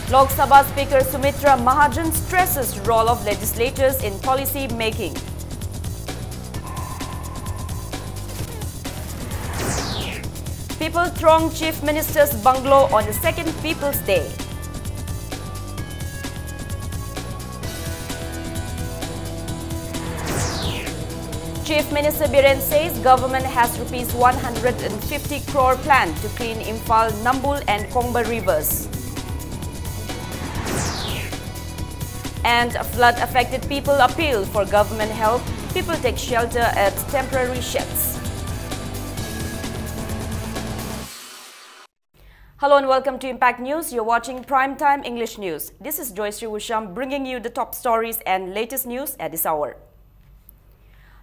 Lok Sabha Speaker Sumitra Mahajan stresses role of legislators in policy making. People throng Chief Minister's bungalow on the second People's Day. Chief Minister Biren says government has rupees 150 crore plan to clean Imphal, Nambul and Kongba rivers. And flood-affected people appeal for government help. People take shelter at temporary sheds. Hello and welcome to Impact News. You're watching Primetime English News. This is Joyce Wusham bringing you the top stories and latest news at this hour.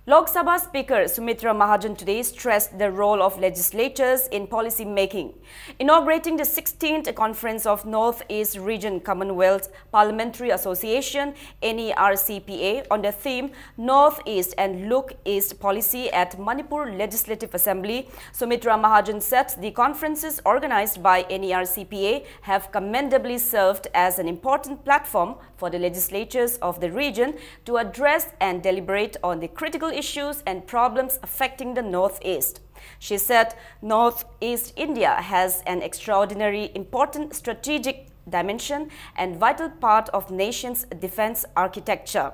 Lok Sabha Speaker Sumitra Mahajan today stressed the role of legislators in policy making. Inaugurating the 16th Conference of North-East Region Commonwealth Parliamentary Association NERCPA on the theme North-East and Look-East Policy at Manipur Legislative Assembly, Sumitra Mahajan said the conferences organized by NERCPA have commendably served as an important platform for the legislatures of the region to address and deliberate on the critical issues and problems affecting the Northeast. She said Northeast India has an extraordinary important strategic dimension and vital part of nation's defense architecture.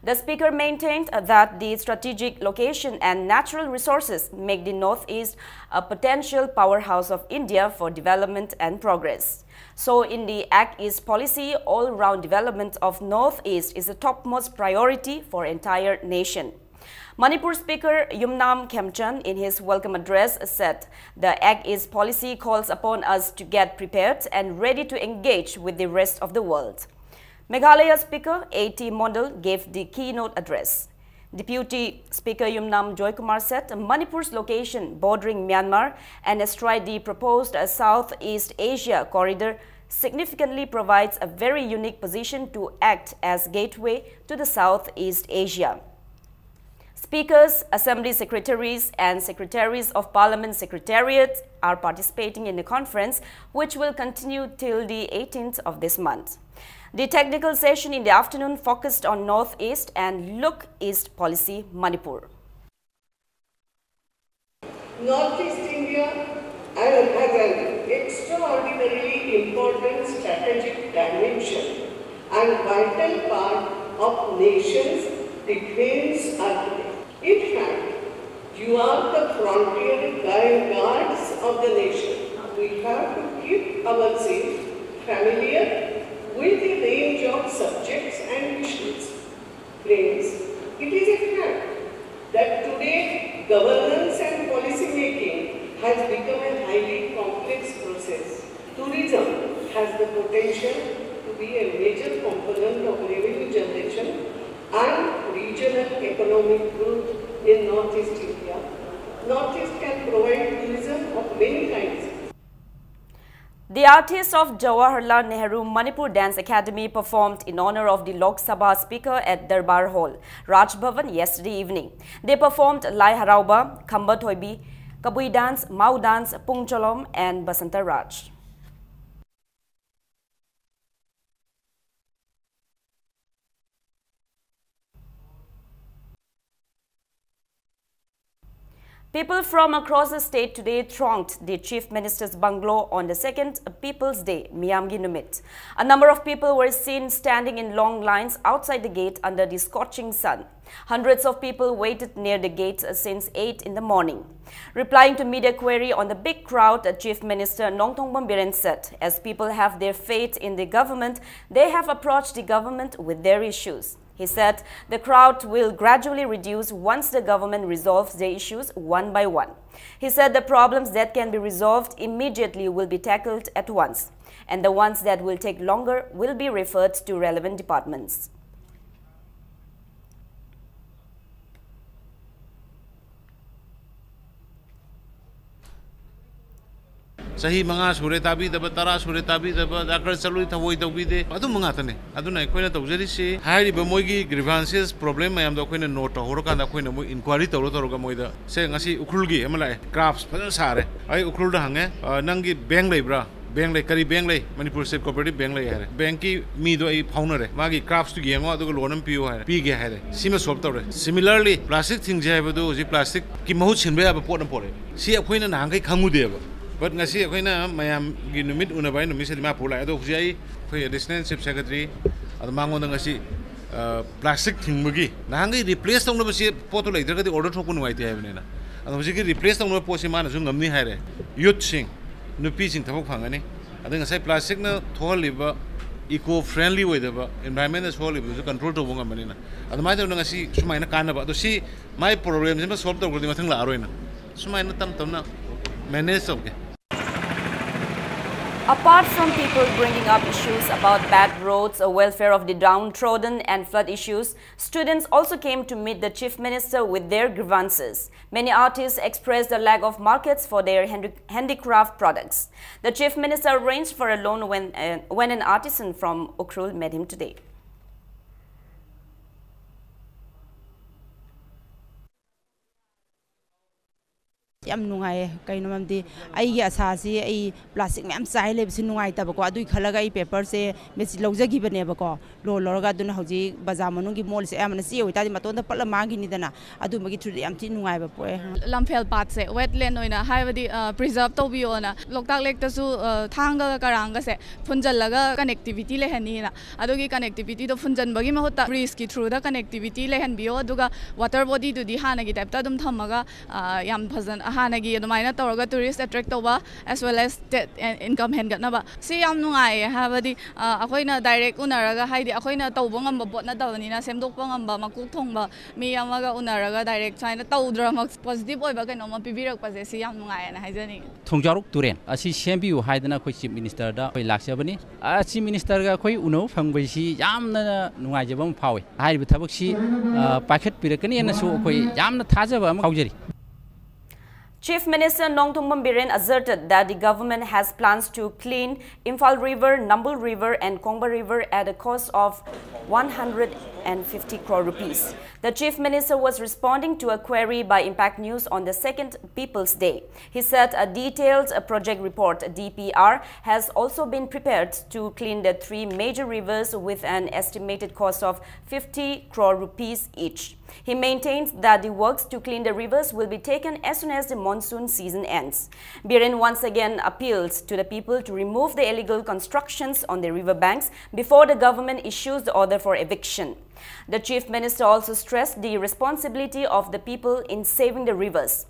The speaker maintained that the strategic location and natural resources make the Northeast a potential powerhouse of India for development and progress. So in the Act East policy, all-round development of Northeast is the topmost priority for entire nation. Manipur Speaker Yumnam Khemchand in his welcome address said the Act East policy calls upon us to get prepared and ready to engage with the rest of the world. Meghalaya Speaker A.T. Mondal gave the keynote address. Deputy Speaker Yumnam Joykumar said Manipur's location bordering Myanmar and astride the proposed Southeast Asia corridor significantly provides a very unique position to act as gateway to the Southeast Asia. Speakers, Assembly Secretaries and Secretaries of Parliament Secretariat are participating in the conference, which will continue till the 18th of this month. The technical session in the afternoon focused on Northeast and Look-East policy, Manipur. Northeast India has an extraordinarily important strategic dimension and vital part of nation's defense architecture. In fact, you are the frontier guards of the nation. We have to keep ourselves familiar with a range of subjects and issues. Friends, it is a fact that today governance and policy making has become a highly complex process. Tourism has the potential to be a major component of revenue generation and regional economic growth in Northeast India. Northeast can provide tourism of many kinds. The artists of Jawaharlal Nehru Manipur Dance Academy performed in honor of the Lok Sabha Speaker at Darbar Hall, Raj Bhavan yesterday evening. They performed Lai Harauba, Khamba Thoibi, Kabui Dance, Mau Dance, Pung Cholom and Basanta Raj. People from across the state today thronged the Chief Minister's bungalow on the second People's Day, Miyamgi Numit. A number of people were seen standing in long lines outside the gate under the scorching sun. Hundreds of people waited near the gate since 8 in the morning. Replying to media query on the big crowd, Chief Minister Nongthongban Biren said, as people have their faith in the government, they have approached the government with their issues. He said the crowd will gradually reduce once the government resolves their issues one by one. He said the problems that can be resolved immediately will be tackled at once, and the ones that will take longer will be referred to relevant departments. Sahi manga sure tabi daba tara sure tabi daba dakar chalui thawoi tawbide adu manga tane aduna koina tawjari si hairi ba moigi grievances problem mayam da koina note horo kan da koina mo inquiry tawro ga moida se ngasi ukrulgi amala crafts fajan sare ai ukrul da hange nangi bank leibra bank lay kari bank lay Manipur State Cooperative bank lay hai bank ki mi do ai phauna re magi crafts to gengo adu loan am piu hai pi ge hai sima solve tawre similarly plastic thing je ba do ji plastic ki mahu chinbe ba pot am pore si akhoina na hangai khangu de ba but ngasi akhoina mayam gi numit unabai numit se ma pulai ado ji ai khoi additional chief secretary adu mangon ngasi plastic thing magi na hangai replace tawna ba si pot to leider ga order thokun ngai te hai bne na adu ji ki replace tawna po si mana su ngamni hai re youth sing nupi sing thabok phangani adeng sai plastic na tholiba eco friendly way da environment na tholiba ju control to bonga manina admai da ngasi sumai na kana ba do si my problem ma solve to gudi mathang la aroi na sumai na tam tam na manage okay. Apart from people bringing up issues about bad roads, welfare of the downtrodden and flood issues, students also came to meet the Chief Minister with their grievances. Many artists expressed the lack of markets for their handicraft products. The Chief Minister arranged for a loan when an artisan from Ukhrul met him today. yam nungai kaino mamdi ai gi asasi ai plastic mem chai le bisi nungai ta bako adui khalaga ai paper se mesi lojagi bane bako lo lorga duna hoji bazaar manungi mall se amna si oi tadi matonda patla mangi ni dana adu magi thudi yam ti nungai ba poe lamphel pat se wetland oina haibadi preserve to bi ona loktak lake ta su thanga karanga se phunjallaga connectivity le hani na adugi connectivity to phunjan bagi ma hota bridge ki through the connectivity le han bio aduga water body to di hana gi type ta dum thamaga yam bhajan hanagi adumaina tawraga tourist attract toba as well as income hengatna ba si yam nungai habadi akoina direct unaraga haidi akoina tawbo ngamba botna tawani na semdokpa ngamba makuk thongba mi yamaga unaraga direct saina tawdra mak positive oiba kaino ma pibirak pa si yam nungai na haijani thongjaruk turen asi sembiu haidana khoi chief minister da khoi laksabani chief minister ga khoi uno phangbai si yamna nungai jabam phawi hairi thabak si pakhet pirakani na su khoi yamna thajaba am kaujari. Chief Minister Nongthombam Biren asserted that the government has plans to clean Imphal River, Nambul River and Kongba River at a cost of 150 crore rupees. The Chief Minister was responding to a query by Impact News on the second People's Day. He said a detailed project report, DPR, has also been prepared to clean the three major rivers with an estimated cost of 50 crore rupees each. He maintains that the works to clean the rivers will be taken as soon as the monsoon season ends. Biren once again appeals to the people to remove the illegal constructions on the river banks before the government issues the order for eviction. The Chief Minister also stressed the responsibility of the people in saving the rivers.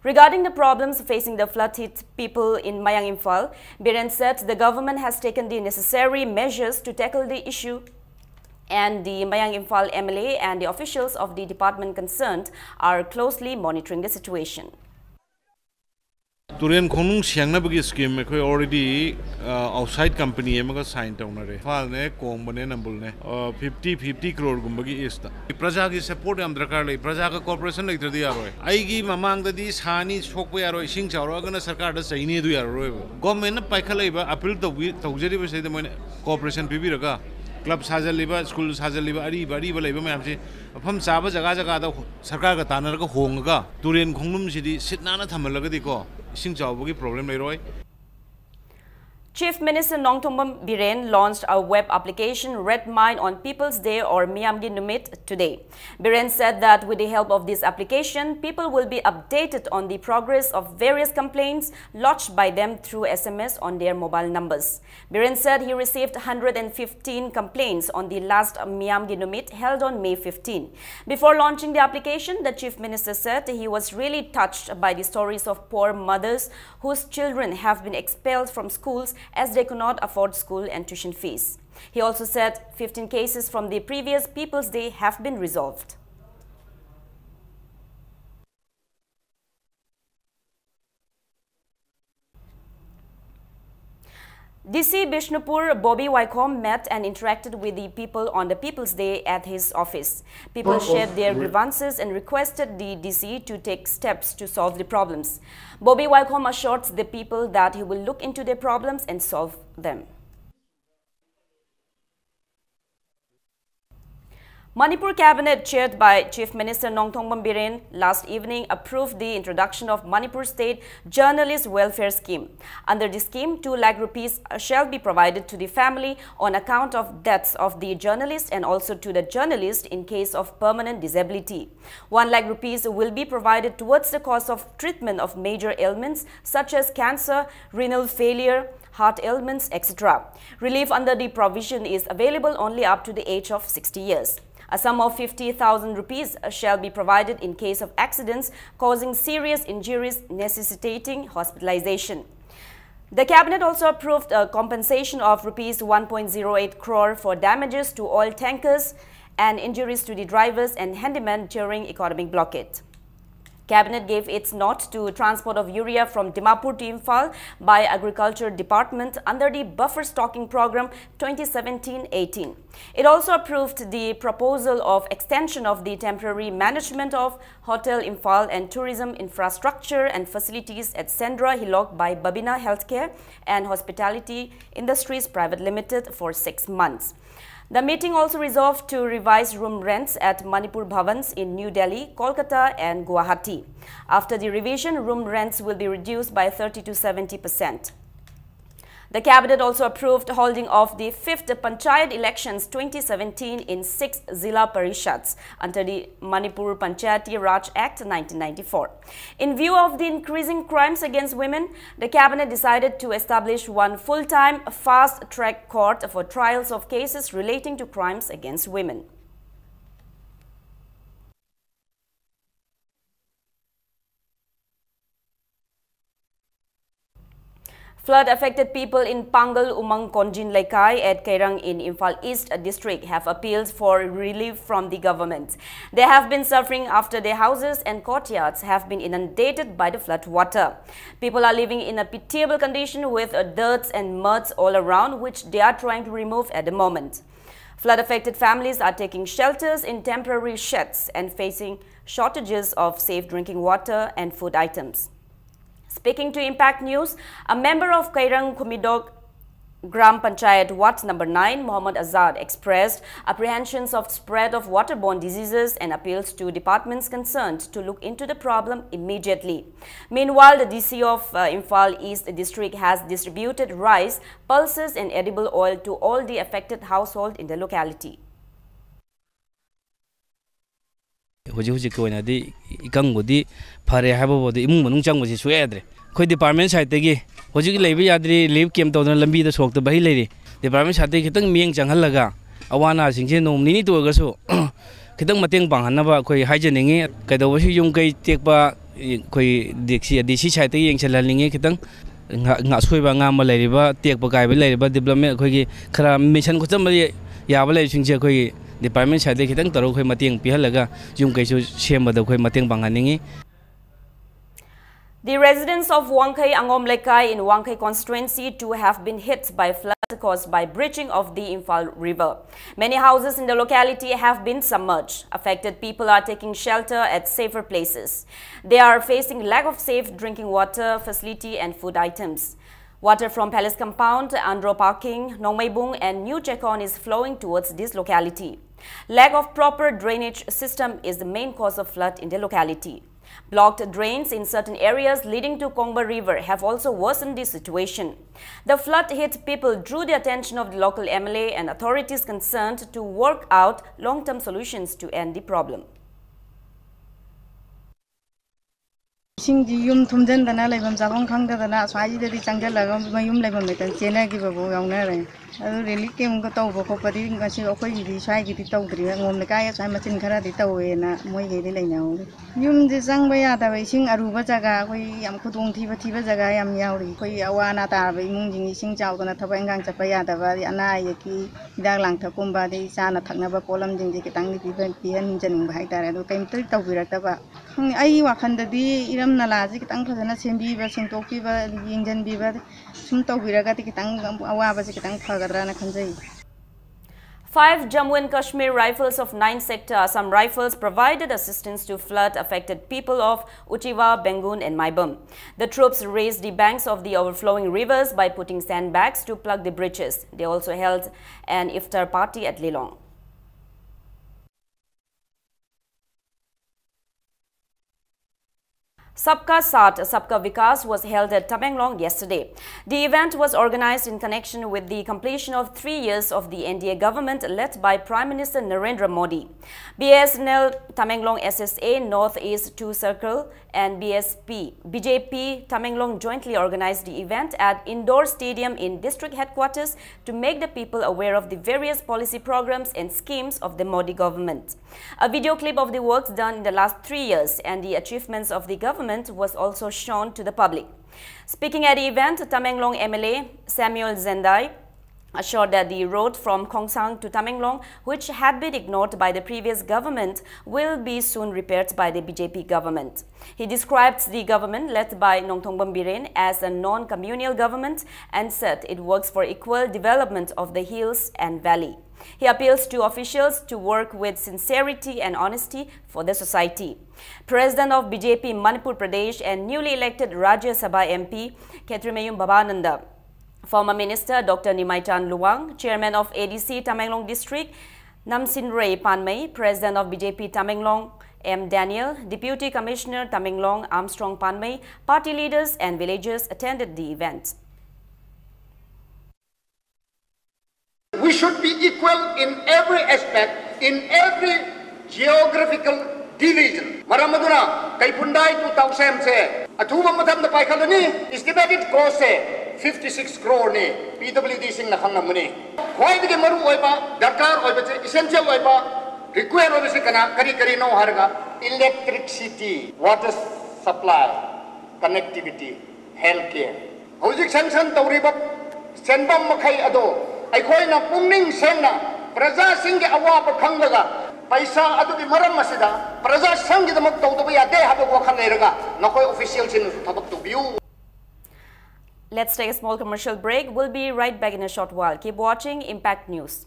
Regarding the problems facing the flood-hit people in Mayang Imphal, Biren said the government has taken the necessary measures to tackle the issue, and the Mayang Imphal MLA and the officials of the department concerned are closely monitoring the situation. Turian Konung Siangnabagi scheme already outside company emaga signed down. Fal ne Kombane Nambulne 50 crore gumbagi is the Praja support Amdrakar, Praja Corporation like the Arroy. I give among the these Hani Shokwe Sing Charagan Sarkar Saini do Arroy. Government Pakaleva appealed the Taujari was the corporation Pibiraga. Club Saja Liba, School Saja Liba, Ari, Liba, Mamsi, from Saba Jagaga, Sarkaka Tanaka Honga, Turian Kongum City, Sitnana Tamalagadico, Sing Chawbugi problem, Leroy. Chief Minister Nongthombam Biren launched a web application Red Mine on People's Day or Miyamgi Numit today. Biren said that with the help of this application, people will be updated on the progress of various complaints lodged by them through SMS on their mobile numbers. Biren said he received 115 complaints on the last Miyamgi Numit held on May 15. Before launching the application, the Chief Minister said he was really touched by the stories of poor mothers whose children have been expelled from schools as they could not afford school and tuition fees. He also said 15 cases from the previous People's Day have been resolved. DC Bishnupur Bobby Wycombe met and interacted with the people on the People's Day at his office. People shared their grievances and requested the DC to take steps to solve the problems. Bobby Wycombe assured the people that he will look into their problems and solve them. Manipur Cabinet, chaired by Chief Minister Nongthongban Biren, last evening approved the introduction of Manipur State Journalist Welfare Scheme. Under the scheme, 2 lakh rupees shall be provided to the family on account of deaths of the journalist and also to the journalist in case of permanent disability. 1 lakh rupees will be provided towards the cost of treatment of major ailments such as cancer, renal failure, heart ailments, etc. Relief under the provision is available only up to the age of 60 years. A sum of 50,000 rupees shall be provided in case of accidents causing serious injuries necessitating hospitalization. The Cabinet also approved a compensation of rupees 1.08 crore for damages to oil tankers and injuries to the drivers and handymen during economic blockade. Cabinet gave its nod to transport of urea from Dimapur to Imphal by Agriculture Department under the Buffer Stocking Program 2017-18. It also approved the proposal of extension of the temporary management of Hotel Imphal and tourism infrastructure and facilities at Sendra Hilok by Babina Healthcare and Hospitality Industries Private Limited for 6 months. The meeting also resolved to revise room rents at Manipur Bhavans in New Delhi, Kolkata and Guwahati. After the revision, room rents will be reduced by 30 to 70%. The Cabinet also approved holding of the 5th Panchayat elections 2017 in 6 Zilla Parishads under the Manipur Panchayati Raj Act 1994. In view of the increasing crimes against women, the Cabinet decided to establish one full-time fast-track court for trials of cases relating to crimes against women. Flood-affected people in Pangal Umang Konjin Laikai at Kairang in Imphal East District have appealed for relief from the government. They have been suffering after their houses and courtyards have been inundated by the flood water. People are living in a pitiable condition with dirt and muds all around, which they are trying to remove at the moment. Flood-affected families are taking shelters in temporary sheds and facing shortages of safe drinking water and food items. Speaking to Impact News, a member of Kairang Kumidog Gram Panchayat Wat number 9, Muhammad Azad, expressed apprehensions of spread of waterborne diseases and appeals to departments concerned to look into the problem immediately. Meanwhile, the DC of Imphal East District has distributed rice, pulses and edible oil to all the affected households in the locality. Hujik Koinadi, Ikangudi, Pare Habo, the Imun Chang was his weather. Could department side the Hujik Levi Adri live came to the Lambi the Swok the Bahi lady. Department had taken Ming Changhalaga, Awana Singh no need to go so. Kitang Mating Banganava, Koi hygiening, Kadawashi Yunkai take ba Koi Dixie, DC Chati, and Chalaling Kitang. Not Swibanga Malariba, take Bogai, Lariba, diplomat, Kogi, Kara Mission Kutamari, Yavale Chinchakoi. Department side kitang taro khoi mating pihalaga yung kaisu shema da khoi mating banganingi. The residents of Wangkai Angom Laikai in Wangkai constituency too have been hit by flood caused by breaching of the Imphal River. Many houses in the locality have been submerged. Affected people are taking shelter at safer places. They are facing lack of safe drinking water facility and food items. Water from Palace Compound, Andro Parking, Nongmaibung and New Chekon is flowing towards this locality. Lack of proper drainage system is the main cause of flood in the locality. Blocked drains in certain areas leading to Kongba River have also worsened the situation. The flood-hit people drew the attention of the local MLA and authorities concerned to work out long-term solutions to end the problem. Yum Tumden the Nalabam Salon Kanga the Nats, why did the Changala, Mayum Labam, and Chena give a boy. I really came got over for putting a show for you, shy get it over on the guy as I'm a tinkara de Towe and Moy now. Yum the Zangway at a sing Aruba Zaga, we am Kutung Tiva Zaga, am Yauri, Koyawana Tarve, Munging, sing out on a Tabangang Tapayata, Anayaki, Dalang Takumba, the Sana Tanaba Polam, the Kitang, Pian, Jen, Haita, and came to Tawirata. I walk under the Iram Nalazik, Uncle and a same beaver, some Tokiva, the Indian beaver, some Tawiragati, Awabazikang Pagarana Kanzai. 5 Jammu and Kashmir Rifles of 9 Sector Assam Rifles provided assistance to flood-affected people of Uchiwa, Bengun and Maibam. The troops raised the banks of the overflowing rivers by putting sandbags to plug the breaches. They also held an iftar party at Lilong. Sabka Saath, Sabka Vikas was held at Tamenglong yesterday. The event was organized in connection with the completion of 3 years of the NDA government led by Prime Minister Narendra Modi. BSNL Tamenglong SSA Northeast 2 Circle and BJP Tamenglong jointly organized the event at Indoor Stadium in district headquarters to make the people aware of the various policy programs and schemes of the Modi government. A video clip of the works done in the last 3 years and the achievements of the government was also shown to the public. Speaking at the event, Tamenglong MLA Samuel Zendai assured that the road from Khongsang to Tamenglong, which had been ignored by the previous government, will be soon repaired by the BJP government. He described the government led by Nongthongban Biren as a non-communal government and said it works for equal development of the hills and valley. He appeals to officials to work with sincerity and honesty for the society. President of BJP Manipur Pradesh and newly elected Rajya Sabha MP Khetrimayum Babananda, former Minister Dr. Nimaitan Luang, Chairman of ADC Tamenglong District Namsinray Panmay, President of BJP Tamenglong M. Daniel, Deputy Commissioner Tamenglong Armstrong Panmay, party leaders and villagers attended the event. We should be equal in every aspect, in every geographical division. Maramaduna, Kaipundai 2000 se, Atuma Madam the Paikalani, estimated cost 56 crore ni, PWD sing na Hangamuni. Why the Maru Oiba, Dakar Oiba, essential Oiba, require Obisikana, Kari no Harga, electricity, water supply, connectivity, healthcare. Hojik Sansan Tauribab, Senbam Makai Ado. ꯑꯩꯈꯣꯏꯅ ꯄꯨꯛꯅꯤꯡ ꯁꯦꯡꯅ ꯄ꯭ꯔꯖꯥꯁꯤꯡꯒꯤ ꯑꯋꯥꯕ ꯈꯪꯂꯒ ꯄꯩꯁꯥ ꯑꯗꯨꯒꯤ ꯃꯔꯝ ꯑꯁꯤꯗ ꯄ꯭ꯔꯖꯥꯁꯤꯡꯒꯤꯗꯃꯛ ꯇꯧꯗꯕ ꯌꯥꯗꯦ ꯍꯥꯏꯕ ꯋꯥꯈꯜ ꯂꯩꯔꯒ ꯅꯈꯣꯏ ꯑꯣꯐꯤꯁꯤꯌꯦꯜꯁꯤꯡꯅꯁꯨ ꯊꯕꯛ ꯇꯧꯕꯤꯌꯨ. Let's take a small commercial break. We'll be right back in a short while. Keep watching Impact News.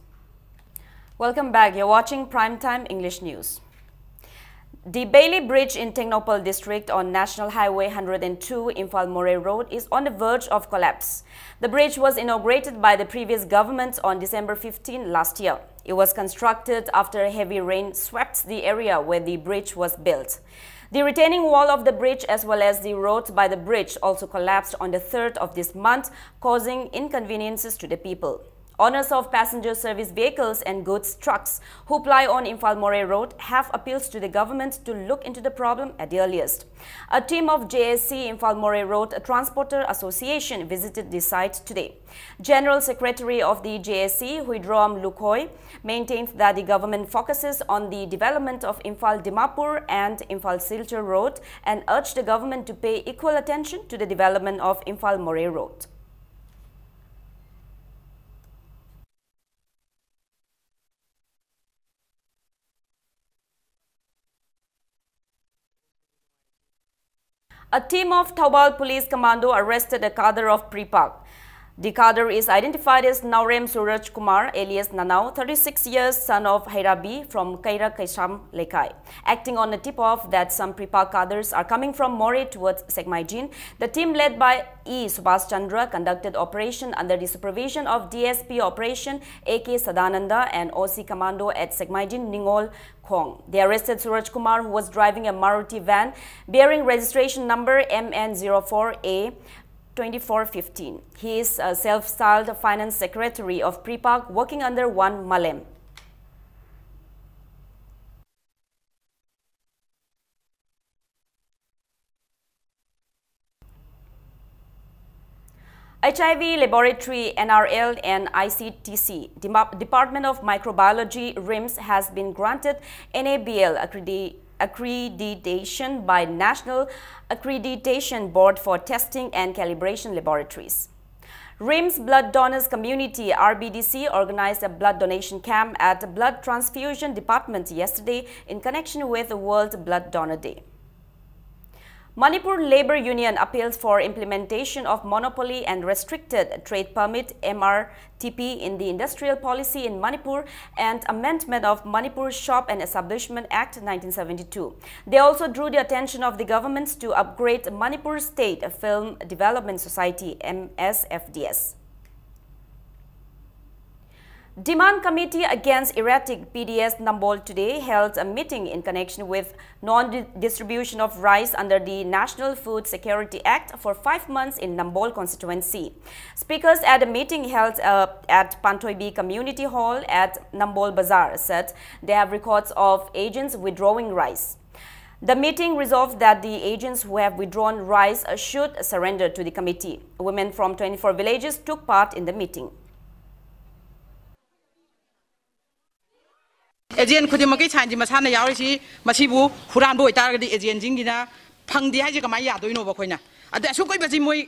Welcome back. You're watching Primetime English News. The Bailey Bridge in Tengnopal district on National Highway 102 Imphal Moray Road is on the verge of collapse. The bridge was inaugurated by the previous government on December 15 last year. It was constructed after heavy rain swept the area where the bridge was built. The retaining wall of the bridge as well as the road by the bridge also collapsed on the 3rd of this month, causing inconveniences to the people. Owners of passenger service vehicles and goods trucks who ply on Imphal Moray Road have appealed to the government to look into the problem at the earliest. A team of JSC Imphal Moray Road Transporter Association visited the site today. General Secretary of the JSC, Huidroam Lukhoi, maintained that the government focuses on the development of Imphal Dimapur and Imphal Silchar Road and urged the government to pay equal attention to the development of Imphal Moray Road. A team of Thoubal Police Commando arrested a cadre of Pripak. The cadre is identified as Naurem Suraj Kumar alias Nanau, 36 years, son of Hairabi from Kaira Kaisham Lekai. Acting on a tip-off that some Pripak cadres are coming from Moray towards Sekmaijin, the team led by E. Subhas Chandra conducted operation under the supervision of DSP Operation AK Sadananda and OC Commando at Sekmaijin Ningol Khong. They arrested Suraj Kumar, who was driving a Maruti van bearing registration number MN04A 2415. He is a self-styled finance secretary of Pripak working under one Malem. HIV Laboratory, NRL and ICTC, Department of Microbiology, RIMS, has been granted NABL accreditation by National Accreditation Board for Testing and Calibration Laboratories. RIMS Blood Donors Community RBDC organized a blood donation camp at the Blood Transfusion Department yesterday in connection with the World Blood Donor Day. Manipur Labour Union appeals for implementation of monopoly and restricted trade permit MRTP in the industrial policy in Manipur and amendment of Manipur Shop and Establishment Act 1972. They also drew the attention of the government to upgrade Manipur State Film Development Society MSFDS. Demand Committee Against Erratic PDS Nambol today held a meeting in connection with non-distribution of rice under the National Food Security Act for 5 months in Nambol constituency. Speakers at a meeting held at Pantoibi Community Hall at Nambol Bazaar said they have records of agents withdrawing rice. The meeting resolved that the agents who have withdrawn rice should surrender to the committee. Women from 24 villages took part in the meeting. Agent Kudimaki Sanji Masana Yarishi, Masibu, Hurambo Target Agent Jingina, Pangdi Hajakamaya, do you know Bakoina? At the Sukoi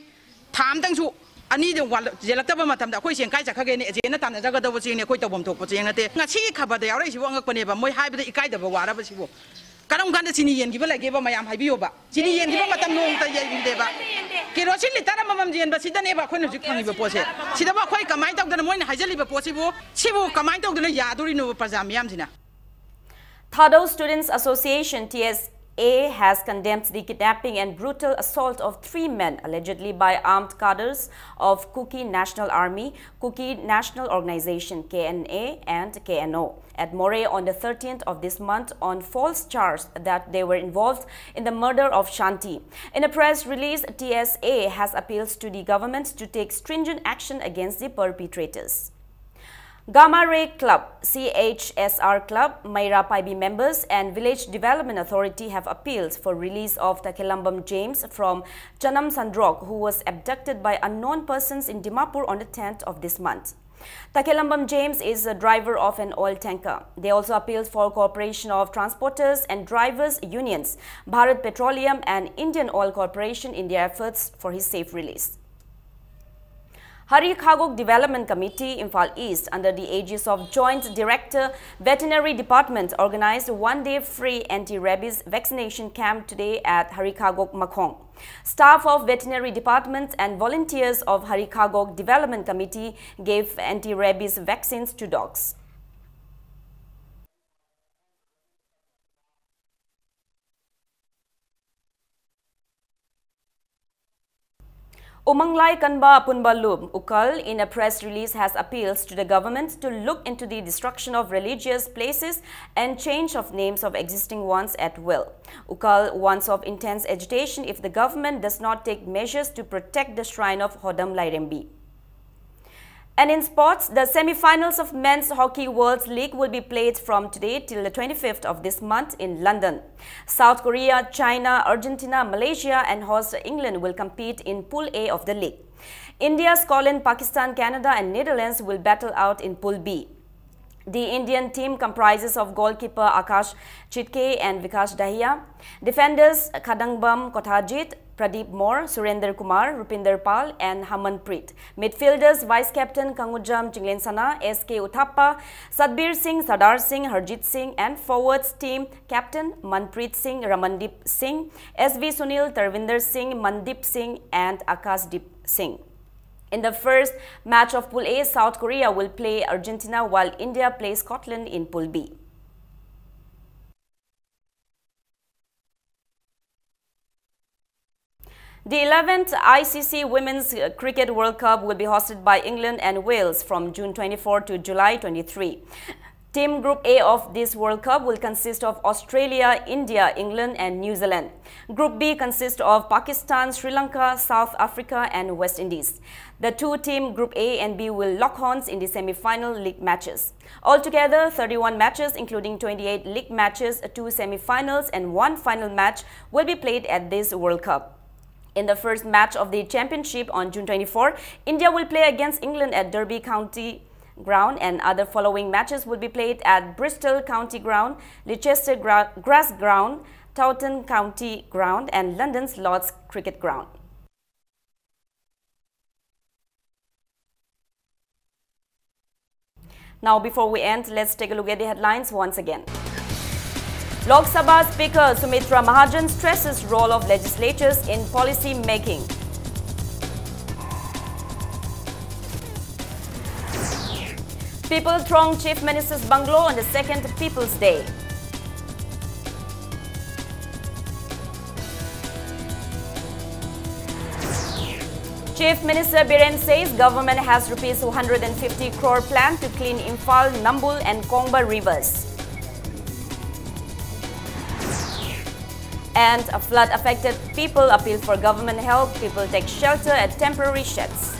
Tam to I need one Jelatabatam, the question Kaisa again, Agent and Zagata was in a quite of them to put in a day. Nachi covered the Arish won't open ever, my hybrid Ikaida of whatever she will. Karam Sini and give a give my Hibioba. Sini and Gibatam Deva. Kirosili Taramam and Basita never couldn't you can't even possess. She never quite come out of the morning, Hajali possible. She will come out of the Yadurino Pazam Yamzina. Thado Students Association TSA has condemned the kidnapping and brutal assault of 3 men allegedly by armed cadres of Kuki National Army, Kuki National Organization KNA and KNO at Moreh on the 13th of this month on false charges that they were involved in the murder of Shanti. In a press release, TSA has appealed to the government to take stringent action against the perpetrators. Gamma Ray Club, CHSR Club, Mayra Paibi members and Village Development Authority have appealed for release of Takelambam James from Chanam Sandrok, who was abducted by unknown persons in Dimapur on the 10th of this month. Takelambam James is a driver of an oil tanker. They also appealed for cooperation of transporters and drivers unions, Bharat Petroleum and Indian Oil Corporation in their efforts for his safe release. Hari Khagok Development Committee, Imphal East, under the aegis of Joint Director, Veterinary Department, organized a one-day free anti-rabies vaccination camp today at Hari Khagok Makhong. Staff of Veterinary Department and volunteers of Hari Khagok Development Committee gave anti-rabies vaccines to dogs. Umanglai Kanba Punbalum Ukal, in a press release, has appeals to the government to look into the destruction of religious places and change of names of existing ones at will. Ukal warns of intense agitation if the government does not take measures to protect the shrine of Hodam Lairembi. And in sports, the semi-finals of Men's Hockey World League will be played from today till the 25th of this month in London. South Korea, China, Argentina, Malaysia and host England will compete in Pool A of the league. India, Scotland, Pakistan, Canada and Netherlands will battle out in Pool B. The Indian team comprises of goalkeeper Akash Chitke and Vikash Dahiya, defenders Kadangbam Kothajit, Pradeep Moore, Surender Kumar, Rupinder Pal and Hamanpreet. Midfielders Vice-Captain Kangujam Chinglensana, SK Uthappa, Sadbir Singh, Sardar Singh, Harjit Singh and forwards team Captain Manpreet Singh, Ramandeep Singh, SV Sunil, Tarvinder Singh, Mandip Singh and Akashdeep Singh. In the first match of Pool A, South Korea will play Argentina while India plays Scotland in Pool B. The 11th ICC Women's Cricket World Cup will be hosted by England and Wales from June 24 to July 23. Team Group A of this World Cup will consist of Australia, India, England and New Zealand. Group B consists of Pakistan, Sri Lanka, South Africa and West Indies. The two-team Group A and B will lock horns in the semi-final league matches. Altogether, 31 matches including 28 league matches, 2 semi-finals and 1 final match will be played at this World Cup. In the first match of the championship on June 24, India will play against England at Derby County Ground and other following matches will be played at Bristol County Ground, Leicester Grass Ground, Taunton County Ground and London's Lord's Cricket Ground. Now, before we end, let's take a look at the headlines once again. Lok Sabha Speaker Sumitra Mahajan stresses role of legislatures in policy making. People throng Chief Minister's bungalow on the second People's Day. Chief Minister Biren says government has rupees 150 crore plan to clean Imphal, Nambul and Kongba rivers. And flood-affected people appeal for government help. People take shelter at temporary sheds.